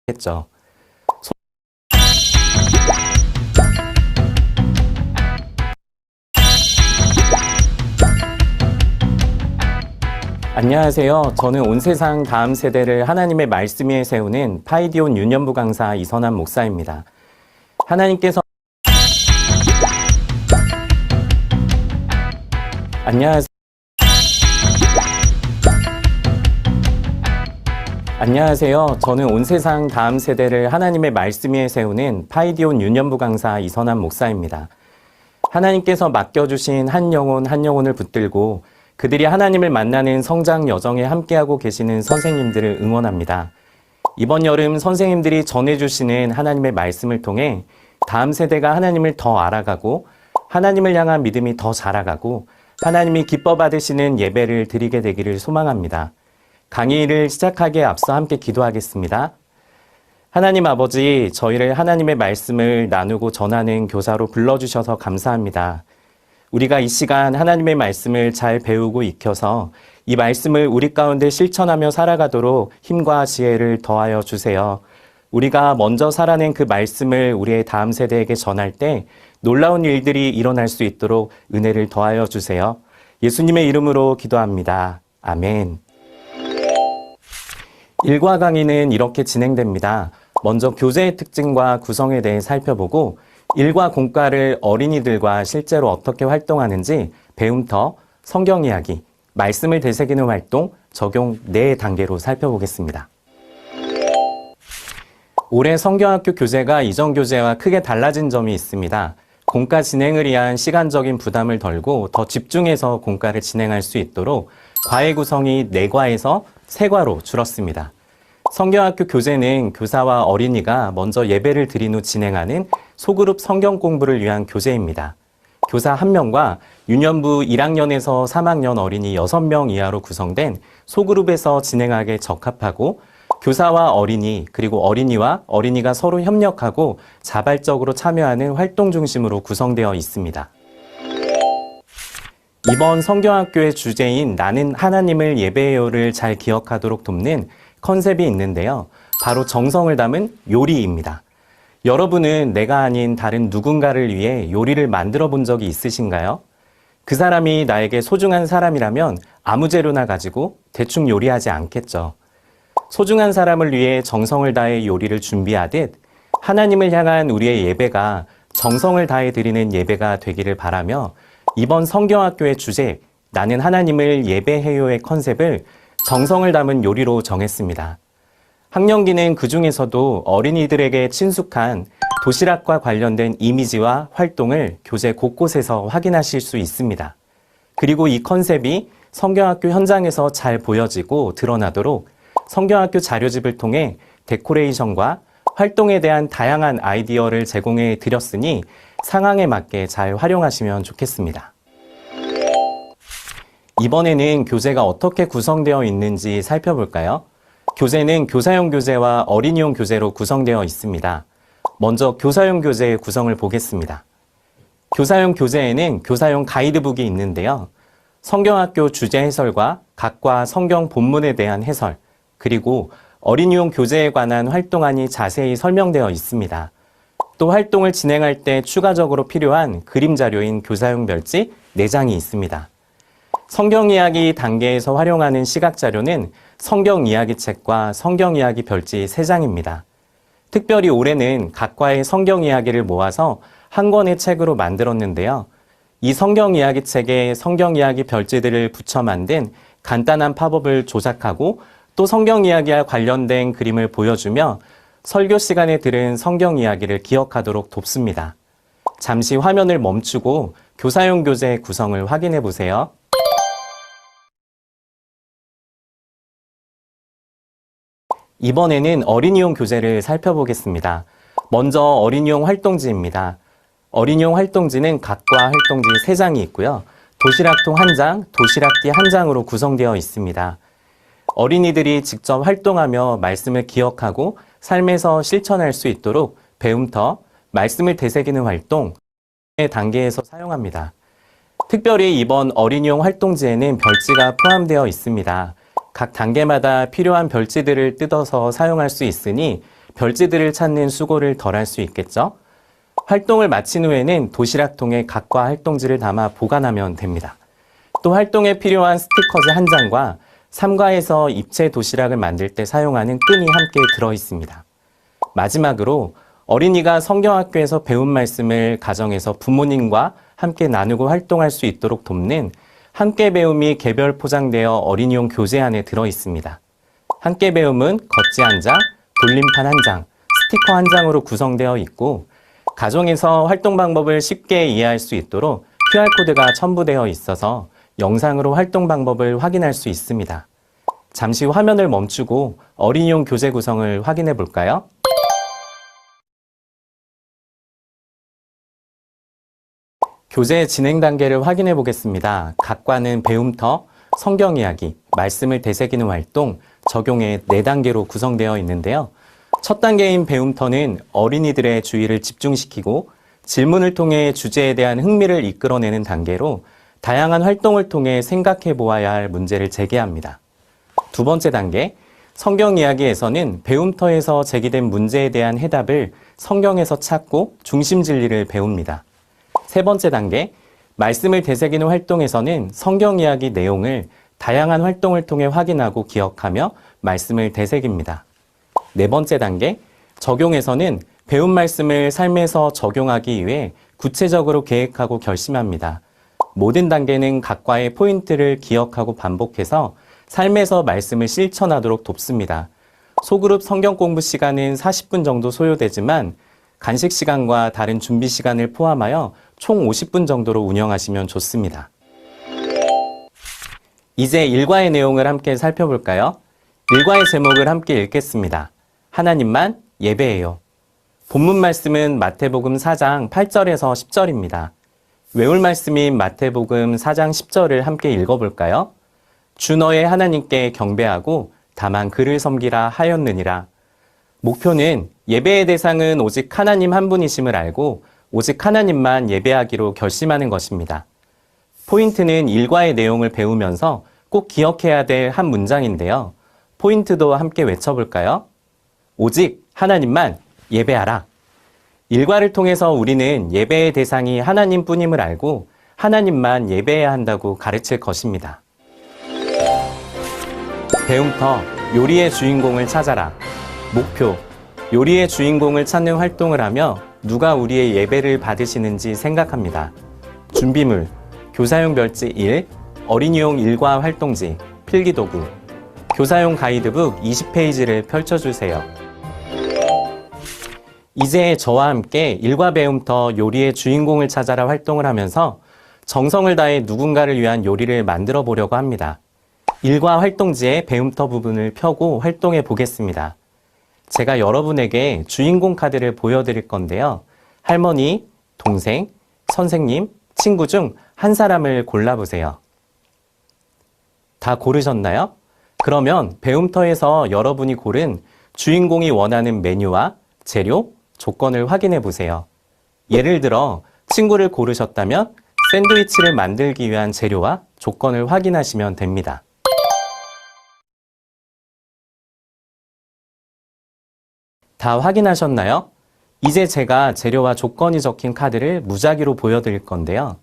겠죠. 안녕하세요. 저는 온 세상 다음 세대를 하나님의 말씀 위에 세우는 파이디온 유년부 강사 이선한 목사입니다. 하나님께서 안녕하세요. 저는 온 세상 다음 세대를 하나님의 말씀 위에 세우는 파이디온 유년부 강사 이선한 목사입니다. 하나님께서 맡겨주신 한 영혼을 붙들고 그들이 하나님을 만나는 성장 여정에 함께하고 계시는 선생님들을 응원합니다. 이번 여름 선생님들이 전해주시는 하나님의 말씀을 통해 다음 세대가 하나님을 더 알아가고 하나님을 향한 믿음이 더 자라가고 하나님이 기뻐 받으시는 예배를 드리게 되기를 소망합니다. 강의를 시작하기에 앞서 함께 기도하겠습니다. 하나님 아버지, 저희를 하나님의 말씀을 나누고 전하는 교사로 불러주셔서 감사합니다. 우리가 이 시간 하나님의 말씀을 잘 배우고 익혀서 이 말씀을 우리 가운데 실천하며 살아가도록 힘과 지혜를 더하여 주세요. 우리가 먼저 살아낸 그 말씀을 우리의 다음 세대에게 전할 때 놀라운 일들이 일어날 수 있도록 은혜를 더하여 주세요. 예수님의 이름으로 기도합니다. 아멘. 일과 강의는 이렇게 진행됩니다. 먼저 교재의 특징과 구성에 대해 살펴보고 일과 공과를 어린이들과 실제로 어떻게 활동하는지 배움터, 성경 이야기, 말씀을 되새기는 활동, 적용 4단계로 살펴보겠습니다. 올해 성경학교 교재가 이전 교재와 크게 달라진 점이 있습니다. 공과 진행을 위한 시간적인 부담을 덜고 더 집중해서 공과를 진행할 수 있도록 과외 구성이 4과에서 3과로 줄었습니다. 성경학교 교재는 교사와 어린이가 먼저 예배를 드린 후 진행하는 소그룹 성경 공부를 위한 교재입니다. 교사 1명과 유년부 1학년에서 3학년 어린이 6명 이하로 구성된 소그룹에서 진행하기에 적합하고 교사와 어린이 그리고 어린이와 어린이가 서로 협력하고 자발적으로 참여하는 활동 중심으로 구성되어 있습니다. 이번 성경학교의 주제인 나는 하나님을 예배해요를 잘 기억하도록 돕는 컨셉이 있는데요. 바로 정성을 담은 요리입니다. 여러분은 내가 아닌 다른 누군가를 위해 요리를 만들어 본 적이 있으신가요? 그 사람이 나에게 소중한 사람이라면 아무 재료나 가지고 대충 요리하지 않겠죠. 소중한 사람을 위해 정성을 다해 요리를 준비하듯 하나님을 향한 우리의 예배가 정성을 다해 드리는 예배가 되기를 바라며 이번 성경학교의 주제 나는 하나님을 예배해요의 컨셉을 정성을 담은 요리로 정했습니다. 학령기는 그 중에서도 어린이들에게 친숙한 도시락과 관련된 이미지와 활동을 교재 곳곳에서 확인하실 수 있습니다. 그리고 이 컨셉이 성경학교 현장에서 잘 보여지고 드러나도록 성경학교 자료집을 통해 데코레이션과 활동에 대한 다양한 아이디어를 제공해 드렸으니 상황에 맞게 잘 활용하시면 좋겠습니다. 이번에는 교재가 어떻게 구성되어 있는지 살펴볼까요? 교재는 교사용 교재와 어린이용 교재로 구성되어 있습니다. 먼저 교사용 교재의 구성을 보겠습니다. 교사용 교재에는 교사용 가이드북이 있는데요. 성경학교 주제 해설과 각과 성경 본문에 대한 해설, 그리고 어린이용 교재에 관한 활동안이 자세히 설명되어 있습니다. 또 활동을 진행할 때 추가적으로 필요한 그림 자료인 교사용 별지 4장이 있습니다. 성경 이야기 단계에서 활용하는 시각 자료는 성경 이야기 책과 성경 이야기 별지 3장입니다. 특별히 올해는 각과의 성경 이야기를 모아서 한 권의 책으로 만들었는데요. 이 성경 이야기 책에 성경 이야기 별지들을 붙여 만든 간단한 팝업을 조작하고 또 성경 이야기와 관련된 그림을 보여주며 설교 시간에 들은 성경 이야기를 기억하도록 돕습니다. 잠시 화면을 멈추고 교사용 교재의 구성을 확인해 보세요. 이번에는 어린이용 교재를 살펴보겠습니다. 먼저 어린이용 활동지입니다. 어린이용 활동지는 각과 활동지 3장이 있고요. 도시락통 1장, 도시락띠 1장으로 구성되어 있습니다. 어린이들이 직접 활동하며 말씀을 기억하고 삶에서 실천할 수 있도록 배움터, 말씀을 되새기는 활동 단계에서 사용합니다. 특별히 이번 어린이용 활동지에는 별지가 포함되어 있습니다. 각 단계마다 필요한 별지들을 뜯어서 사용할 수 있으니 별지들을 찾는 수고를 덜할 수 있겠죠? 활동을 마친 후에는 도시락통에 각과 활동지를 담아 보관하면 됩니다. 또 활동에 필요한 스티커즈 한 장과 삼과에서 입체 도시락을 만들 때 사용하는 끈이 함께 들어 있습니다. 마지막으로 어린이가 성경학교에서 배운 말씀을 가정에서 부모님과 함께 나누고 활동할 수 있도록 돕는 함께 배움이 개별 포장되어 어린이용 교재 안에 들어 있습니다. 함께 배움은 걷지 한 장, 돌림판 한 장, 스티커 한 장으로 구성되어 있고 가정에서 활동 방법을 쉽게 이해할 수 있도록 QR코드가 첨부되어 있어서 영상으로 활동 방법을 확인할 수 있습니다. 잠시 화면을 멈추고 어린이용 교재 구성을 확인해 볼까요? 교재 진행 단계를 확인해 보겠습니다. 각 과는 배움터, 성경 이야기, 말씀을 되새기는 활동, 적용의 4단계로 구성되어 있는데요. 첫 단계인 배움터는 어린이들의 주의를 집중시키고 질문을 통해 주제에 대한 흥미를 이끌어내는 단계로 다양한 활동을 통해 생각해 보아야 할 문제를 제기합니다. 두 번째 단계, 성경 이야기에서는 배움터에서 제기된 문제에 대한 해답을 성경에서 찾고 중심 진리를 배웁니다. 세 번째 단계, 말씀을 되새기는 활동에서는 성경 이야기 내용을 다양한 활동을 통해 확인하고 기억하며 말씀을 되새깁니다. 네 번째 단계, 적용에서는 배운 말씀을 삶에서 적용하기 위해 구체적으로 계획하고 결심합니다. 모든 단계는 각과의 포인트를 기억하고 반복해서 삶에서 말씀을 실천하도록 돕습니다. 소그룹 성경 공부 시간은 40분 정도 소요되지만 간식 시간과 다른 준비 시간을 포함하여 총 50분 정도로 운영하시면 좋습니다. 이제 일과의 내용을 함께 살펴볼까요? 일과의 제목을 함께 읽겠습니다. 하나님만 예배해요. 본문 말씀은 마태복음 4장 8절에서 10절입니다. 외울 말씀인 마태복음 4장 10절을 함께 읽어볼까요? 주 너의 하나님께 경배하고 다만 그를 섬기라 하였느니라. 목표는 예배의 대상은 오직 하나님 한 분이심을 알고 오직 하나님만 예배하기로 결심하는 것입니다. 포인트는 일과의 내용을 배우면서 꼭 기억해야 될 한 문장인데요. 포인트도 함께 외쳐볼까요? 오직 하나님만 예배하라. 일과를 통해서 우리는 예배의 대상이 하나님뿐임을 알고 하나님만 예배해야 한다고 가르칠 것입니다. 배움터, 요리의 주인공을 찾아라. 목표, 요리의 주인공을 찾는 활동을 하며 누가 우리의 예배를 받으시는지 생각합니다. 준비물, 교사용 별지 1, 어린이용 일과 활동지, 필기도구, 교사용 가이드북 20페이지를 펼쳐주세요. 이제 저와 함께 일과 배움터 요리의 주인공을 찾아라 활동을 하면서 정성을 다해 누군가를 위한 요리를 만들어 보려고 합니다. 일과 활동지의 배움터 부분을 펴고 활동해 보겠습니다. 제가 여러분에게 주인공 카드를 보여드릴 건데요. 할머니, 동생, 선생님, 친구 중 한 사람을 골라보세요. 다 고르셨나요? 그러면 배움터에서 여러분이 고른 주인공이 원하는 메뉴와 재료, 조건을 확인해 보세요. 예를 들어 친구를 고르셨다면 샌드위치를 만들기 위한 재료와 조건을 확인하시면 됩니다. 다 확인하셨나요? 이제 제가 재료와 조건이 적힌 카드를 무작위로 보여드릴 건데요.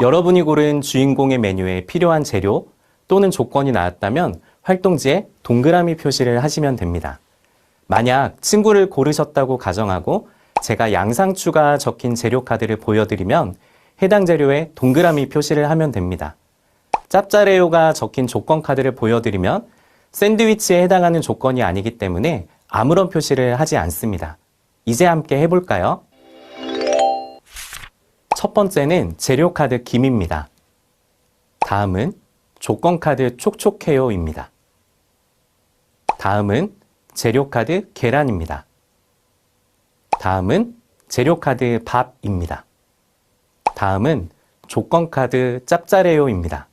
여러분이 고른 주인공의 메뉴에 필요한 재료 또는 조건이 나왔다면 활동지에 동그라미 표시를 하시면 됩니다. 만약 친구를 고르셨다고 가정하고 제가 양상추가 적힌 재료 카드를 보여드리면 해당 재료에 동그라미 표시를 하면 됩니다. 짭짜레요가 적힌 조건 카드를 보여드리면 샌드위치에 해당하는 조건이 아니기 때문에 아무런 표시를 하지 않습니다. 이제 함께 해볼까요? 첫 번째는 재료 카드 김입니다. 다음은 조건 카드 촉촉해요입니다. 다음은 재료 카드 계란입니다. 다음은 재료 카드 밥입니다. 다음은 조건 카드 짭짜레요입니다.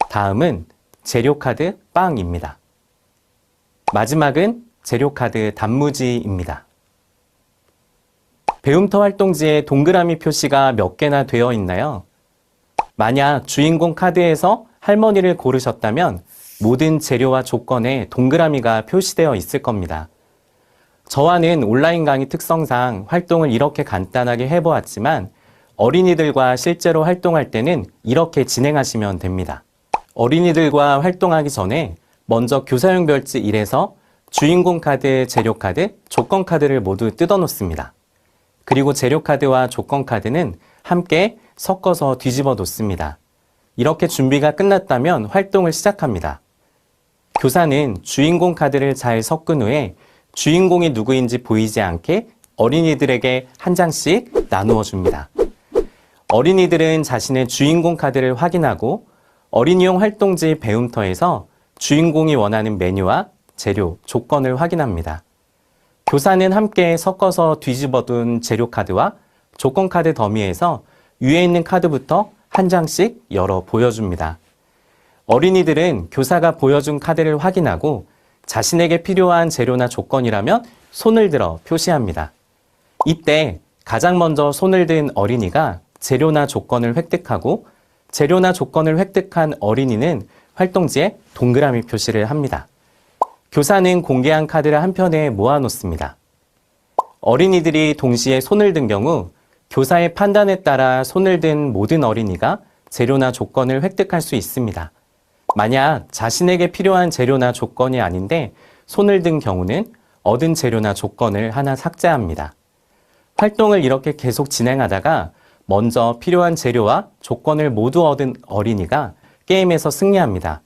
다음은 재료 카드 빵입니다. 마지막은 재료 카드 단무지입니다. 배움터 활동지에 동그라미 표시가 몇 개나 되어 있나요? 만약 주인공 카드에서 할머니를 고르셨다면 모든 재료와 조건에 동그라미가 표시되어 있을 겁니다. 저와는 온라인 강의 특성상 활동을 이렇게 간단하게 해보았지만 어린이들과 실제로 활동할 때는 이렇게 진행하시면 됩니다. 어린이들과 활동하기 전에 먼저 교사용 별지 1에서 주인공 카드, 재료 카드, 조건 카드를 모두 뜯어 놓습니다. 그리고 재료 카드와 조건 카드는 함께 섞어서 뒤집어 놓습니다. 이렇게 준비가 끝났다면 활동을 시작합니다. 교사는 주인공 카드를 잘 섞은 후에 주인공이 누구인지 보이지 않게 어린이들에게 한 장씩 나누어 줍니다. 어린이들은 자신의 주인공 카드를 확인하고 어린이용 활동지 배움터에서 주인공이 원하는 메뉴와 재료, 조건을 확인합니다. 교사는 함께 섞어서 뒤집어둔 재료 카드와 조건 카드 더미에서 위에 있는 카드부터 한 장씩 열어 보여줍니다. 어린이들은 교사가 보여준 카드를 확인하고 자신에게 필요한 재료나 조건이라면 손을 들어 표시합니다. 이때 가장 먼저 손을 든 어린이가 재료나 조건을 획득하고 재료나 조건을 획득한 어린이는 활동지에 동그라미 표시를 합니다. 교사는 공개한 카드를 한편에 모아놓습니다. 어린이들이 동시에 손을 든 경우 교사의 판단에 따라 손을 든 모든 어린이가 재료나 조건을 획득할 수 있습니다. 만약 자신에게 필요한 재료나 조건이 아닌데 손을 든 경우는 얻은 재료나 조건을 하나 삭제합니다. 활동을 이렇게 계속 진행하다가 먼저 필요한 재료와 조건을 모두 얻은 어린이가 게임에서 승리합니다.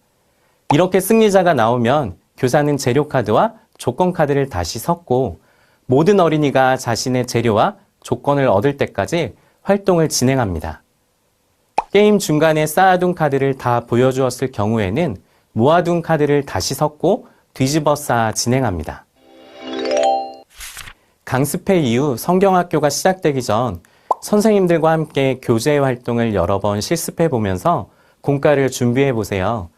이렇게 승리자가 나오면 교사는 재료 카드와 조건 카드를 다시 섞고 모든 어린이가 자신의 재료와 조건을 얻을 때까지 활동을 진행합니다. 게임 중간에 쌓아둔 카드를 다 보여주었을 경우에는 모아둔 카드를 다시 섞고 뒤집어 쌓아 진행합니다. 강습회 이후 성경학교가 시작되기 전 선생님들과 함께 교재 활동을 여러 번 실습해 보면서 공과를 준비해 보세요.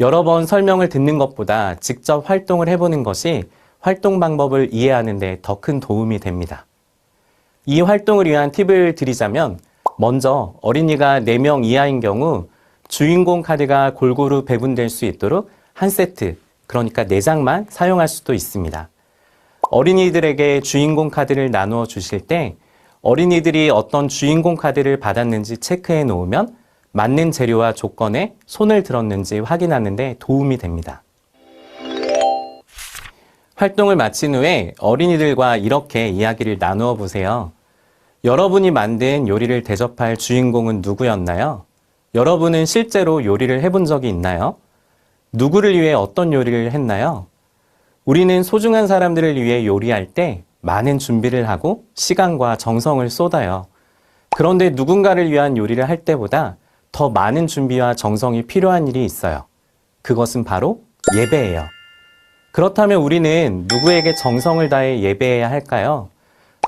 여러 번 설명을 듣는 것보다 직접 활동을 해보는 것이 활동 방법을 이해하는 데 더 큰 도움이 됩니다. 이 활동을 위한 팁을 드리자면 먼저 어린이가 4명 이하인 경우 주인공 카드가 골고루 배분될 수 있도록 한 세트, 그러니까 4장만 사용할 수도 있습니다. 어린이들에게 주인공 카드를 나누어 주실 때 어린이들이 어떤 주인공 카드를 받았는지 체크해 놓으면 맞는 재료와 조건에 손을 들었는지 확인하는 데 도움이 됩니다. 활동을 마친 후에 어린이들과 이렇게 이야기를 나누어 보세요. 여러분이 만든 요리를 대접할 주인공은 누구였나요? 여러분은 실제로 요리를 해본 적이 있나요? 누구를 위해 어떤 요리를 했나요? 우리는 소중한 사람들을 위해 요리할 때 많은 준비를 하고 시간과 정성을 쏟아요. 그런데 누군가를 위한 요리를 할 때보다 더 많은 준비와 정성이 필요한 일이 있어요. 그것은 바로 예배예요. 그렇다면 우리는 누구에게 정성을 다해 예배해야 할까요?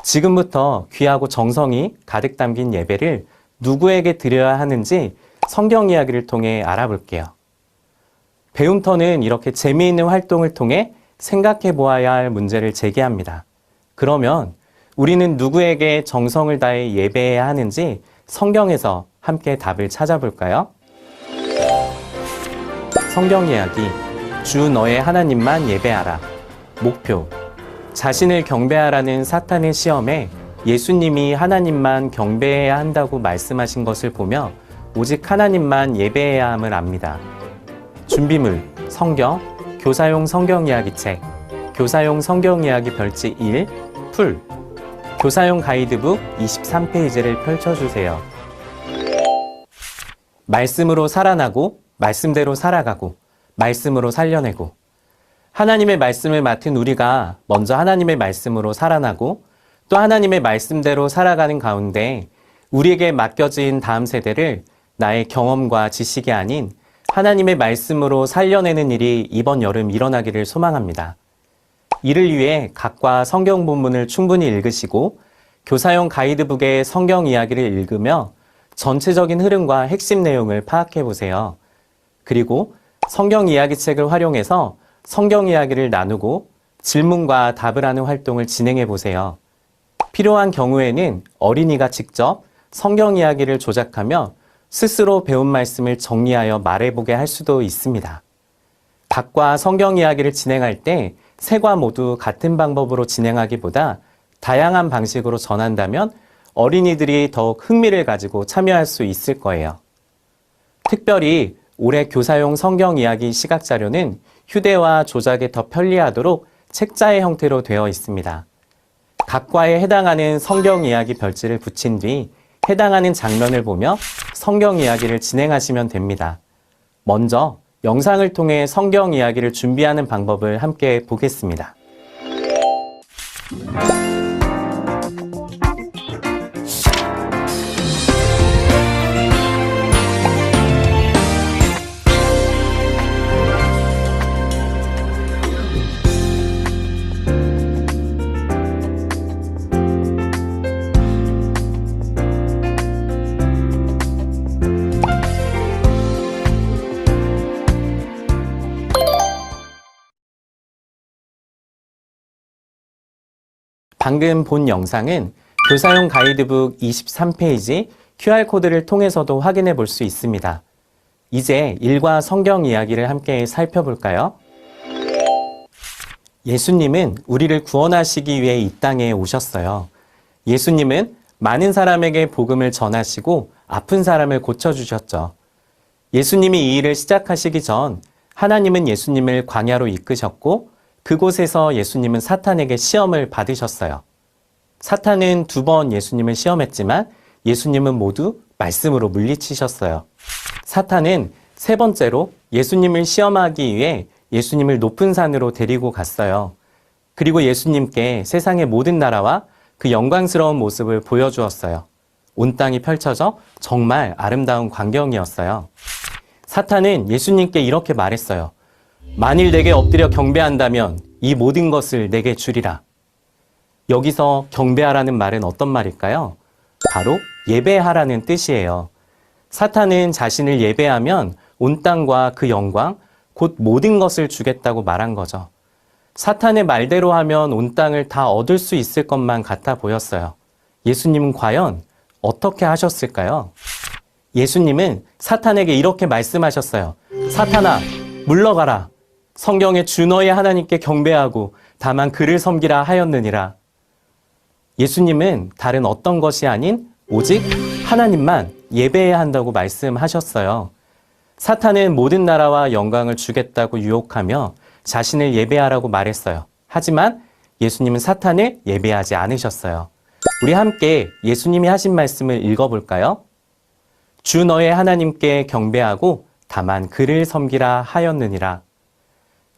지금부터 귀하고 정성이 가득 담긴 예배를 누구에게 드려야 하는지 성경 이야기를 통해 알아볼게요. 배움터는 이렇게 재미있는 활동을 통해 생각해 보아야 할 문제를 제기합니다. 그러면 우리는 누구에게 정성을 다해 예배해야 하는지 성경에서 함께 답을 찾아볼까요? 성경 이야기, 주 너의 하나님만 예배하라. 목표, 자신을 경배하라는 사탄의 시험에 예수님이 하나님만 경배해야 한다고 말씀하신 것을 보며 오직 하나님만 예배해야 함을 압니다. 준비물, 성경, 교사용 성경 이야기 책, 교사용 성경 이야기 별지 1, 풀, 교사용 가이드북 23페이지를 펼쳐주세요. 말씀으로 살아나고, 말씀대로 살아가고, 말씀으로 살려내고. 하나님의 말씀을 맡은 우리가 먼저 하나님의 말씀으로 살아나고 또 하나님의 말씀대로 살아가는 가운데 우리에게 맡겨진 다음 세대를 나의 경험과 지식이 아닌 하나님의 말씀으로 살려내는 일이 이번 여름 일어나기를 소망합니다. 이를 위해 각과 성경 본문을 충분히 읽으시고 교사용 가이드북의 성경 이야기를 읽으며 전체적인 흐름과 핵심 내용을 파악해 보세요. 그리고 성경 이야기 책을 활용해서 성경 이야기를 나누고 질문과 답을 하는 활동을 진행해 보세요. 필요한 경우에는 어린이가 직접 성경 이야기를 조작하며 스스로 배운 말씀을 정리하여 말해보게 할 수도 있습니다. 각과 성경 이야기를 진행할 때 세 과 모두 같은 방법으로 진행하기보다 다양한 방식으로 전한다면 어린이들이 더욱 흥미를 가지고 참여할 수 있을 거예요. 특별히 올해 교사용 성경 이야기 시각 자료는 휴대와 조작에 더 편리하도록 책자의 형태로 되어 있습니다. 각 과에 해당하는 성경 이야기 별지를 붙인 뒤 해당하는 장면을 보며 성경 이야기를 진행하시면 됩니다. 먼저 영상을 통해 성경 이야기를 준비하는 방법을 함께 보겠습니다. 방금 본 영상은 교사용 가이드북 23페이지 QR코드를 통해서도 확인해 볼 수 있습니다. 이제 일과 성경 이야기를 함께 살펴볼까요? 예수님은 우리를 구원하시기 위해 이 땅에 오셨어요. 예수님은 많은 사람에게 복음을 전하시고 아픈 사람을 고쳐주셨죠. 예수님이 이 일을 시작하시기 전 하나님은 예수님을 광야로 이끄셨고 그곳에서 예수님은 사탄에게 시험을 받으셨어요. 사탄은 2번 예수님을 시험했지만 예수님은 모두 말씀으로 물리치셨어요. 사탄은 3번째로 예수님을 시험하기 위해 예수님을 높은 산으로 데리고 갔어요. 그리고 예수님께 세상의 모든 나라와 그 영광스러운 모습을 보여주었어요. 온 땅이 펼쳐져 정말 아름다운 광경이었어요. 사탄은 예수님께 이렇게 말했어요. 만일 내게 엎드려 경배한다면 이 모든 것을 내게 주리라. 여기서 경배하라는 말은 어떤 말일까요? 바로 예배하라는 뜻이에요. 사탄은 자신을 예배하면 온 땅과 그 영광, 곧 모든 것을 주겠다고 말한 거죠. 사탄의 말대로 하면 온 땅을 다 얻을 수 있을 것만 같아 보였어요. 예수님은 과연 어떻게 하셨을까요? 예수님은 사탄에게 이렇게 말씀하셨어요. 사탄아, 물러가라. 성경에 주 너의 하나님께 경배하고 다만 그를 섬기라 하였느니라. 예수님은 다른 어떤 것이 아닌 오직 하나님만 예배해야 한다고 말씀하셨어요. 사탄은 모든 나라와 영광을 주겠다고 유혹하며 자신을 예배하라고 말했어요. 하지만 예수님은 사탄을 예배하지 않으셨어요. 우리 함께 예수님이 하신 말씀을 읽어볼까요? 주 너의 하나님께 경배하고 다만 그를 섬기라 하였느니라.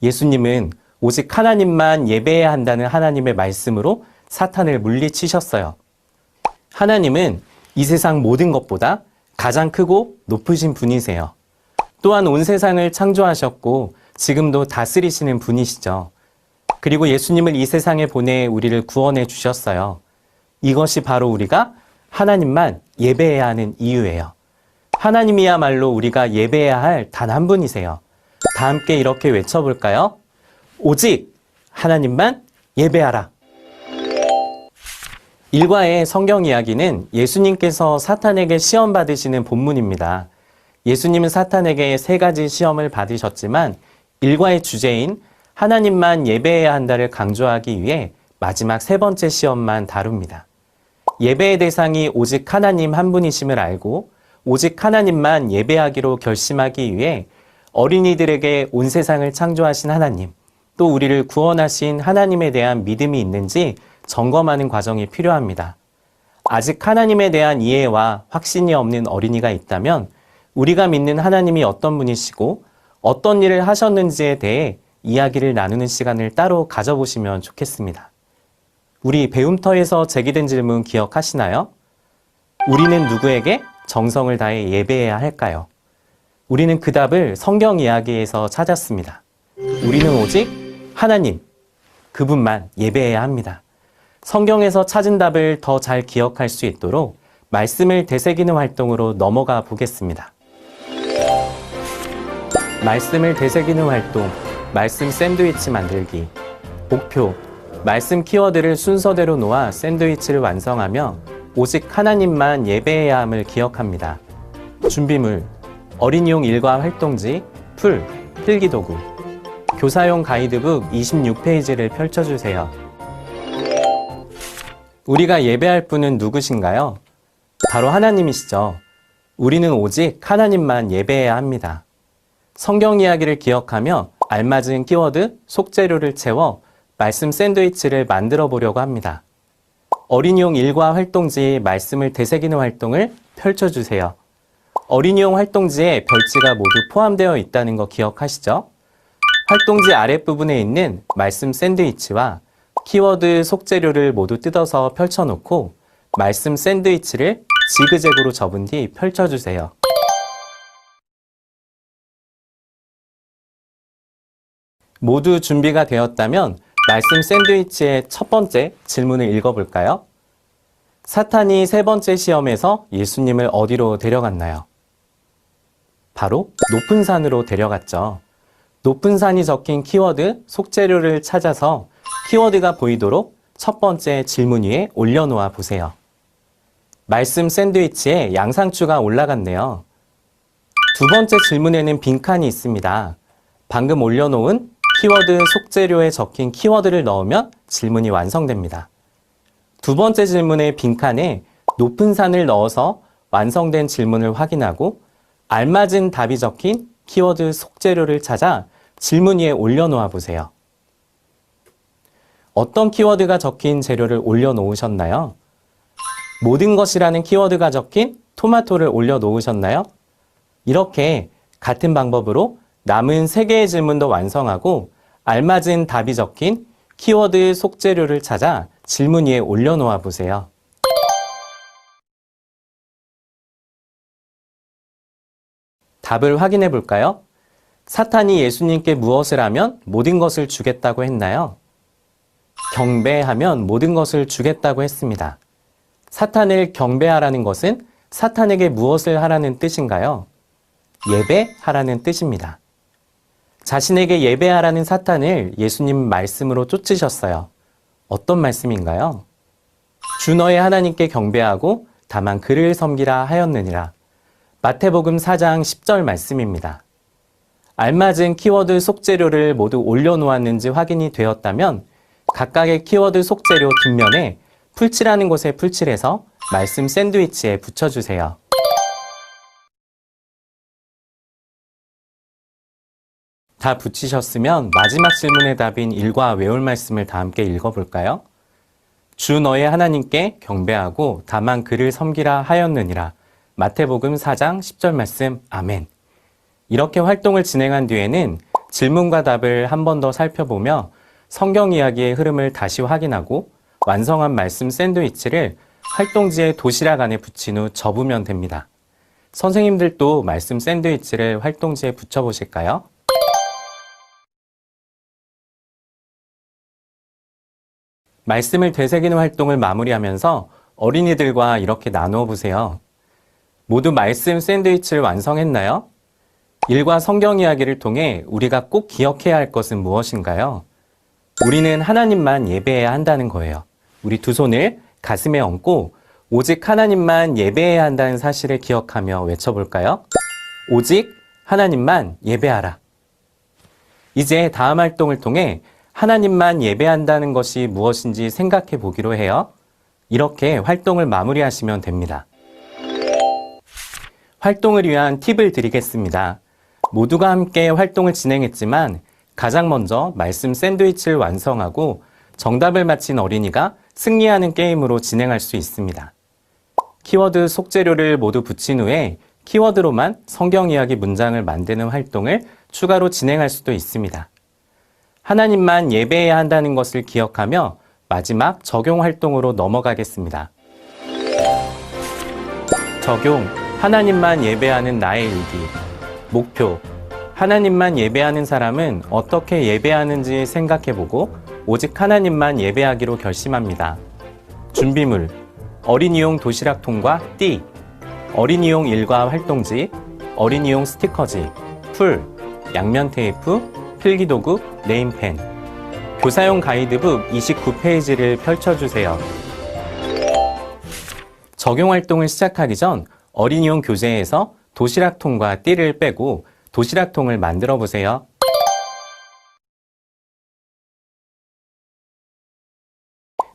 예수님은 오직 하나님만 예배해야 한다는 하나님의 말씀으로 사탄을 물리치셨어요. 하나님은 이 세상 모든 것보다 가장 크고 높으신 분이세요. 또한 온 세상을 창조하셨고 지금도 다스리시는 분이시죠. 그리고 예수님을 이 세상에 보내 우리를 구원해 주셨어요. 이것이 바로 우리가 하나님만 예배해야 하는 이유예요. 하나님이야말로 우리가 예배해야 할 단 한 분이세요. 다 함께 이렇게 외쳐볼까요? 오직 하나님만 예배하라. 일과의 성경 이야기는 예수님께서 사탄에게 시험 받으시는 본문입니다. 예수님은 사탄에게 3가지 시험을 받으셨지만 일과의 주제인 하나님만 예배해야 한다를 강조하기 위해 마지막 3번째 시험만 다룹니다. 예배의 대상이 오직 하나님 한 분이심을 알고 오직 하나님만 예배하기로 결심하기 위해 어린이들에게 온 세상을 창조하신 하나님, 또 우리를 구원하신 하나님에 대한 믿음이 있는지 점검하는 과정이 필요합니다. 아직 하나님에 대한 이해와 확신이 없는 어린이가 있다면 우리가 믿는 하나님이 어떤 분이시고 어떤 일을 하셨는지에 대해 이야기를 나누는 시간을 따로 가져보시면 좋겠습니다. 우리 배움터에서 제기된 질문 기억하시나요? 우리는 누구에게 정성을 다해 예배해야 할까요? 우리는 그 답을 성경 이야기에서 찾았습니다. 우리는 오직 하나님, 그분만 예배해야 합니다. 성경에서 찾은 답을 더 잘 기억할 수 있도록 말씀을 되새기는 활동으로 넘어가 보겠습니다. 말씀을 되새기는 활동, 말씀 샌드위치 만들기. 목표, 말씀 키워드를 순서대로 놓아 샌드위치를 완성하며 오직 하나님만 예배해야 함을 기억합니다. 준비물, 어린이용 일과 활동지, 풀, 필기도구. 교사용 가이드북 26페이지를 펼쳐주세요. 우리가 예배할 분은 누구신가요? 바로 하나님이시죠. 우리는 오직 하나님만 예배해야 합니다. 성경 이야기를 기억하며 알맞은 키워드, 속재료를 채워 말씀 샌드위치를 만들어 보려고 합니다. 어린이용 일과 활동지 말씀을 되새기는 활동을 펼쳐주세요. 어린이용 활동지에 별지가 모두 포함되어 있다는 거 기억하시죠? 활동지 아랫부분에 있는 말씀 샌드위치와 키워드 속재료를 모두 뜯어서 펼쳐놓고 말씀 샌드위치를 지그재그로 접은 뒤 펼쳐주세요. 모두 준비가 되었다면 말씀 샌드위치의 첫 번째 질문을 읽어볼까요? 사탄이 세 번째 시험에서 예수님을 어디로 데려갔나요? 바로 높은 산으로 데려갔죠. 높은 산이 적힌 키워드, 속재료를 찾아서 키워드가 보이도록 첫 번째 질문 위에 올려놓아 보세요. 말씀 샌드위치에 양상추가 올라갔네요. 두 번째 질문에는 빈칸이 있습니다. 방금 올려놓은 키워드 속재료에 적힌 키워드를 넣으면 질문이 완성됩니다. 두 번째 질문의 빈칸에 높은 산을 넣어서 완성된 질문을 확인하고 알맞은 답이 적힌 키워드 속재료를 찾아 질문 위에 올려놓아 보세요. 어떤 키워드가 적힌 재료를 올려놓으셨나요? 모든 것이라는 키워드가 적힌 토마토를 올려놓으셨나요? 이렇게 같은 방법으로 남은 3개의 질문도 완성하고 알맞은 답이 적힌 키워드 속재료를 찾아 질문 위에 올려놓아 보세요. 답을 확인해 볼까요? 사탄이 예수님께 무엇을 하면 모든 것을 주겠다고 했나요? 경배하면 모든 것을 주겠다고 했습니다. 사탄을 경배하라는 것은 사탄에게 무엇을 하라는 뜻인가요? 예배하라는 뜻입니다. 자신에게 예배하라는 사탄을 예수님 말씀으로 쫓으셨어요. 어떤 말씀인가요? 주 너의 하나님께 경배하고 다만 그를 섬기라 하였느니라. 마태복음 4장 10절 말씀입니다. 알맞은 키워드 속재료를 모두 올려놓았는지 확인이 되었다면 각각의 키워드 속재료 뒷면에 풀칠하는 곳에 풀칠해서 말씀 샌드위치에 붙여주세요. 다 붙이셨으면 마지막 질문의 답인 일과 외울 말씀을 다 함께 읽어볼까요? 주 너의 하나님께 경배하고 다만 그를 섬기라 하였느니라. 마태복음 4장 10절 말씀 아멘. 이렇게 활동을 진행한 뒤에는 질문과 답을 한 번 더 살펴보며 성경 이야기의 흐름을 다시 확인하고 완성한 말씀 샌드위치를 활동지의 도시락 안에 붙인 후 접으면 됩니다. 선생님들도 말씀 샌드위치를 활동지에 붙여보실까요? 말씀을 되새기는 활동을 마무리하면서 어린이들과 이렇게 나누어 보세요. 모두 말씀 샌드위치를 완성했나요? 일과 성경 이야기를 통해 우리가 꼭 기억해야 할 것은 무엇인가요? 우리는 하나님만 예배해야 한다는 거예요. 우리 두 손을 가슴에 얹고 오직 하나님만 예배해야 한다는 사실을 기억하며 외쳐볼까요? 오직 하나님만 예배하라. 이제 다음 활동을 통해 하나님만 예배한다는 것이 무엇인지 생각해 보기로 해요. 이렇게 활동을 마무리하시면 됩니다. 활동을 위한 팁을 드리겠습니다. 모두가 함께 활동을 진행했지만 가장 먼저 말씀 샌드위치를 완성하고 정답을 맞힌 어린이가 승리하는 게임으로 진행할 수 있습니다. 키워드 속재료를 모두 붙인 후에 키워드로만 성경 이야기 문장을 만드는 활동을 추가로 진행할 수도 있습니다. 하나님만 예배해야 한다는 것을 기억하며 마지막 적용 활동으로 넘어가겠습니다. 적용, 하나님만 예배하는 나의 일기. 목표, 하나님만 예배하는 사람은 어떻게 예배하는지 생각해보고 오직 하나님만 예배하기로 결심합니다. 준비물, 어린이용 도시락통과 띠, 어린이용 일과 활동지, 어린이용 스티커지, 풀, 양면 테이프, 필기도구, 네임펜. 교사용 가이드북 29페이지를 펼쳐주세요. 적용 활동을 시작하기 전 어린이용 교재에서 도시락통과 띠를 빼고 도시락통을 만들어 보세요.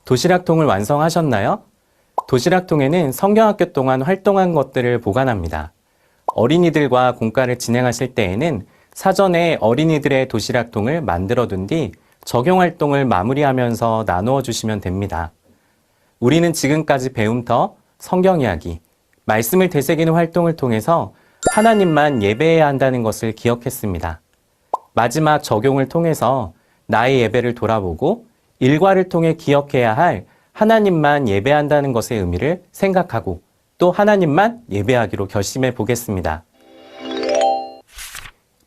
도시락통을 완성하셨나요? 도시락통에는 성경학교 동안 활동한 것들을 보관합니다. 어린이들과 공과를 진행하실 때에는 사전에 어린이들의 도시락통을 만들어 둔 뒤 적용활동을 마무리하면서 나누어 주시면 됩니다. 우리는 지금까지 배움터, 성경 이야기, 말씀을 되새기는 활동을 통해서 하나님만 예배해야 한다는 것을 기억했습니다. 마지막 적용을 통해서 나의 예배를 돌아보고 일과를 통해 기억해야 할 하나님만 예배한다는 것의 의미를 생각하고 또 하나님만 예배하기로 결심해 보겠습니다.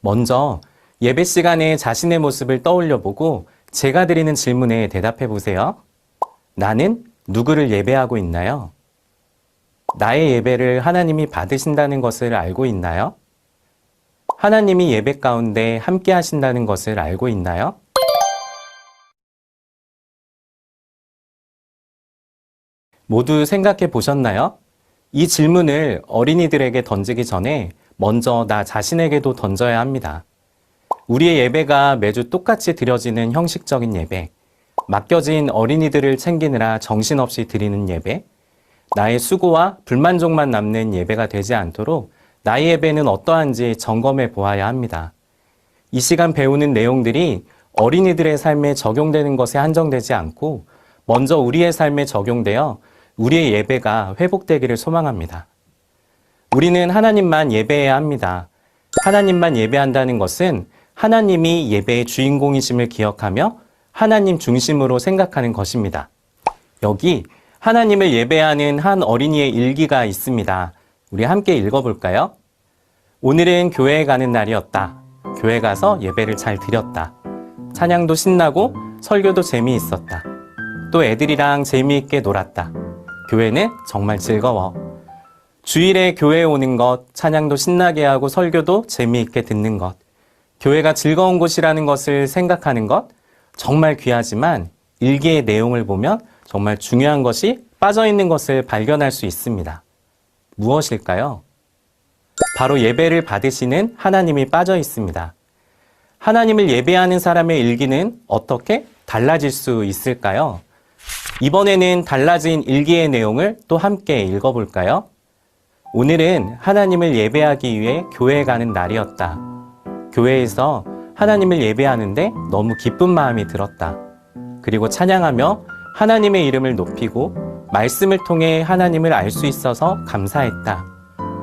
먼저 예배 시간에 자신의 모습을 떠올려 보고 제가 드리는 질문에 대답해 보세요. 나는 누구를 예배하고 있나요? 나의 예배를 하나님이 받으신다는 것을 알고 있나요? 하나님이 예배 가운데 함께 하신다는 것을 알고 있나요? 모두 생각해 보셨나요? 이 질문을 어린이들에게 던지기 전에 먼저 나 자신에게도 던져야 합니다. 우리의 예배가 매주 똑같이 드려지는 형식적인 예배, 맡겨진 어린이들을 챙기느라 정신없이 드리는 예배, 나의 수고와 불만족만 남는 예배가 되지 않도록 나의 예배는 어떠한지 점검해 보아야 합니다. 이 시간 배우는 내용들이 어린이들의 삶에 적용되는 것에 한정되지 않고 먼저 우리의 삶에 적용되어 우리의 예배가 회복되기를 소망합니다. 우리는 하나님만 예배해야 합니다. 하나님만 예배한다는 것은 하나님이 예배의 주인공이심을 기억하며 하나님 중심으로 생각하는 것입니다. 여기 하나님을 예배하는 한 어린이의 일기가 있습니다. 우리 함께 읽어볼까요? 오늘은 교회에 가는 날이었다. 교회 가서 예배를 잘 드렸다. 찬양도 신나고 설교도 재미있었다. 또 애들이랑 재미있게 놀았다. 교회는 정말 즐거워. 주일에 교회에 오는 것, 찬양도 신나게 하고 설교도 재미있게 듣는 것, 교회가 즐거운 곳이라는 것을 생각하는 것, 정말 귀하지만 일기의 내용을 보면 정말 중요한 것이 빠져있는 것을 발견할 수 있습니다. 무엇일까요? 바로 예배를 받으시는 하나님이 빠져 있습니다. 하나님을 예배하는 사람의 일기는 어떻게 달라질 수 있을까요? 이번에는 달라진 일기의 내용을 또 함께 읽어볼까요? 오늘은 하나님을 예배하기 위해 교회에 가는 날이었다. 교회에서 하나님을 예배하는데 너무 기쁜 마음이 들었다. 그리고 찬양하며 하나님의 이름을 높이고 말씀을 통해 하나님을 알 수 있어서 감사했다.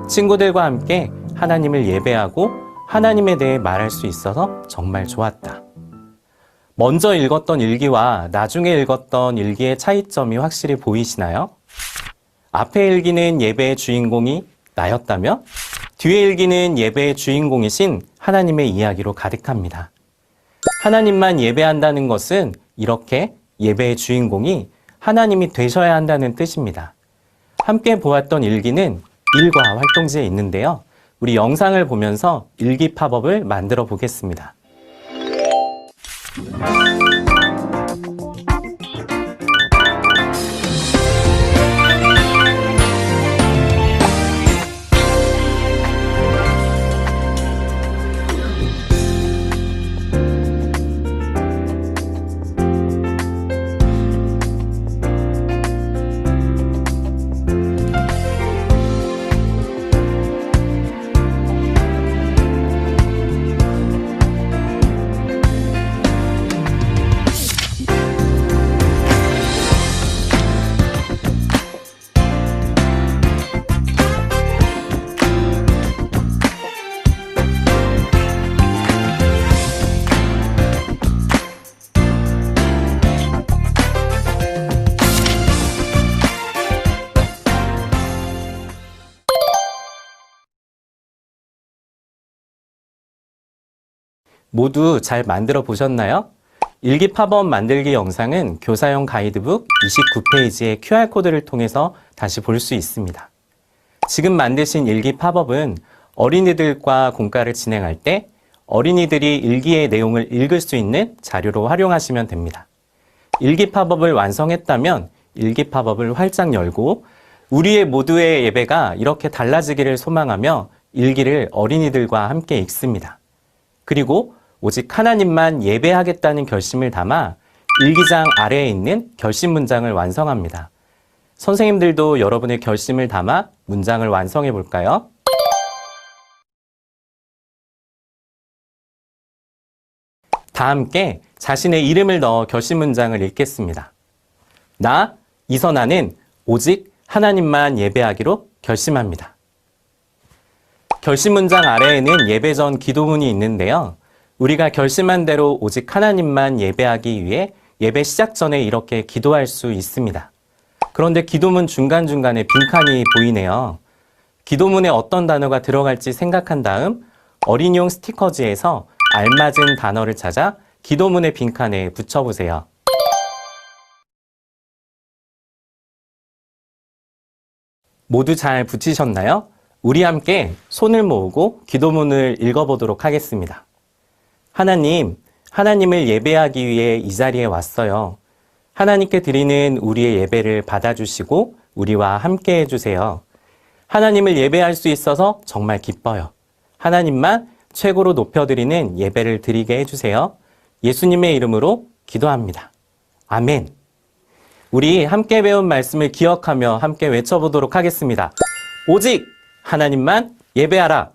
친구들과 함께 하나님을 예배하고 하나님에 대해 말할 수 있어서 정말 좋았다. 먼저 읽었던 일기와 나중에 읽었던 일기의 차이점이 확실히 보이시나요? 앞에 일기는 예배의 주인공이 나였다며 뒤에 일기는 예배의 주인공이신 하나님의 이야기로 가득합니다. 하나님만 예배한다는 것은 이렇게 예배의 주인공이 하나님이 되셔야 한다는 뜻입니다. 함께 보았던 일기는 일과 활동지에 있는데요. 우리 영상을 보면서 일기 팝업을 만들어 보겠습니다. 모두 잘 만들어 보셨나요? 일기 팝업 만들기 영상은 교사용 가이드북 29페이지의 QR코드를 통해서 다시 볼 수 있습니다. 지금 만드신 일기 팝업은 어린이들과 공과를 진행할 때 어린이들이 일기의 내용을 읽을 수 있는 자료로 활용하시면 됩니다. 일기 팝업을 완성했다면 일기 팝업을 활짝 열고 우리의 모두의 예배가 이렇게 달라지기를 소망하며 일기를 어린이들과 함께 읽습니다. 그리고 오직 하나님만 예배하겠다는 결심을 담아 일기장 아래에 있는 결심 문장을 완성합니다. 선생님들도 여러분의 결심을 담아 문장을 완성해 볼까요? 다 함께 자신의 이름을 넣어 결심 문장을 읽겠습니다. 나, 이선아는 오직 하나님만 예배하기로 결심합니다. 결심 문장 아래에는 예배 전 기도문이 있는데요. 우리가 결심한 대로 오직 하나님만 예배하기 위해 예배 시작 전에 이렇게 기도할 수 있습니다. 그런데 기도문 중간중간에 빈칸이 보이네요. 기도문에 어떤 단어가 들어갈지 생각한 다음 어린이용 스티커지에서 알맞은 단어를 찾아 기도문의 빈칸에 붙여보세요. 모두 잘 붙이셨나요? 우리 함께 손을 모으고 기도문을 읽어보도록 하겠습니다. 하나님, 하나님을 예배하기 위해 이 자리에 왔어요. 하나님께 드리는 우리의 예배를 받아주시고 우리와 함께 해주세요. 하나님을 예배할 수 있어서 정말 기뻐요. 하나님만 최고로 높여드리는 예배를 드리게 해주세요. 예수님의 이름으로 기도합니다. 아멘. 우리 함께 배운 말씀을 기억하며 함께 외쳐보도록 하겠습니다. 오직 하나님만 예배하라.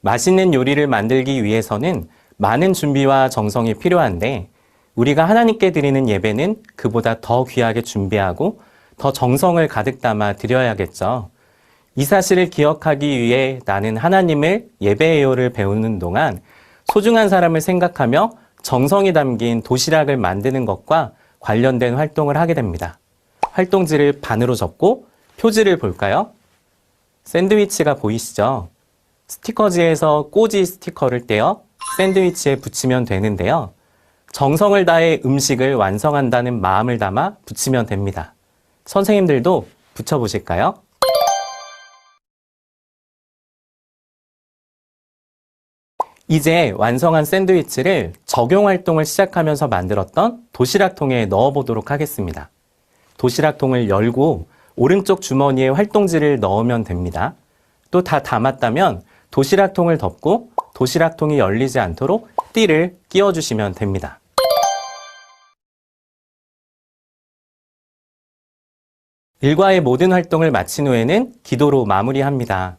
맛있는 요리를 만들기 위해서는 많은 준비와 정성이 필요한데 우리가 하나님께 드리는 예배는 그보다 더 귀하게 준비하고 더 정성을 가득 담아 드려야겠죠. 이 사실을 기억하기 위해 나는 하나님을 예배해요를 배우는 동안 소중한 사람을 생각하며 정성이 담긴 도시락을 만드는 것과 관련된 활동을 하게 됩니다. 활동지를 반으로 접고 표지를 볼까요? 샌드위치가 보이시죠? 스티커지에서 꼬지 스티커를 떼어 샌드위치에 붙이면 되는데요. 정성을 다해 음식을 완성한다는 마음을 담아 붙이면 됩니다. 선생님들도 붙여보실까요? 이제 완성한 샌드위치를 적용 활동을 시작하면서 만들었던 도시락통에 넣어보도록 하겠습니다. 도시락통을 열고 오른쪽 주머니에 활동지를 넣으면 됩니다. 또 다 담았다면 도시락통을 덮고 도시락통이 열리지 않도록 띠를 끼워주시면 됩니다. 일과의 모든 활동을 마친 후에는 기도로 마무리합니다.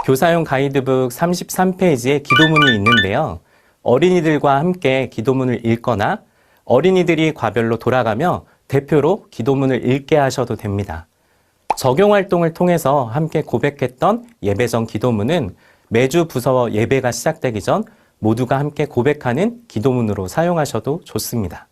교사용 가이드북 33페이지에 기도문이 있는데요. 어린이들과 함께 기도문을 읽거나 어린이들이 과별로 돌아가며 대표로 기도문을 읽게 하셔도 됩니다. 적용 활동을 통해서 함께 고백했던 예배 전 기도문은 매주 부서 예배가 시작되기 전 모두가 함께 고백하는 기도문으로 사용하셔도 좋습니다.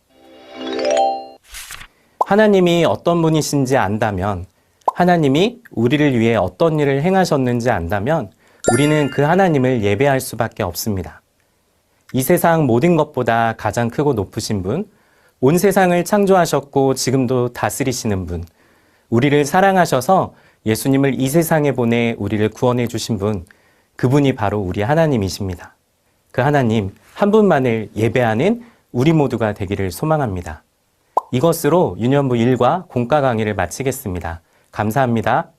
하나님이 어떤 분이신지 안다면, 하나님이 우리를 위해 어떤 일을 행하셨는지 안다면 우리는 그 하나님을 예배할 수밖에 없습니다. 이 세상 모든 것보다 가장 크고 높으신 분, 온 세상을 창조하셨고 지금도 다스리시는 분, 우리를 사랑하셔서 예수님을 이 세상에 보내 우리를 구원해 주신 분, 그분이 바로 우리 하나님이십니다. 그 하나님 한 분만을 예배하는 우리 모두가 되기를 소망합니다. 이것으로 유년부 1과 공과 강의를 마치겠습니다. 감사합니다.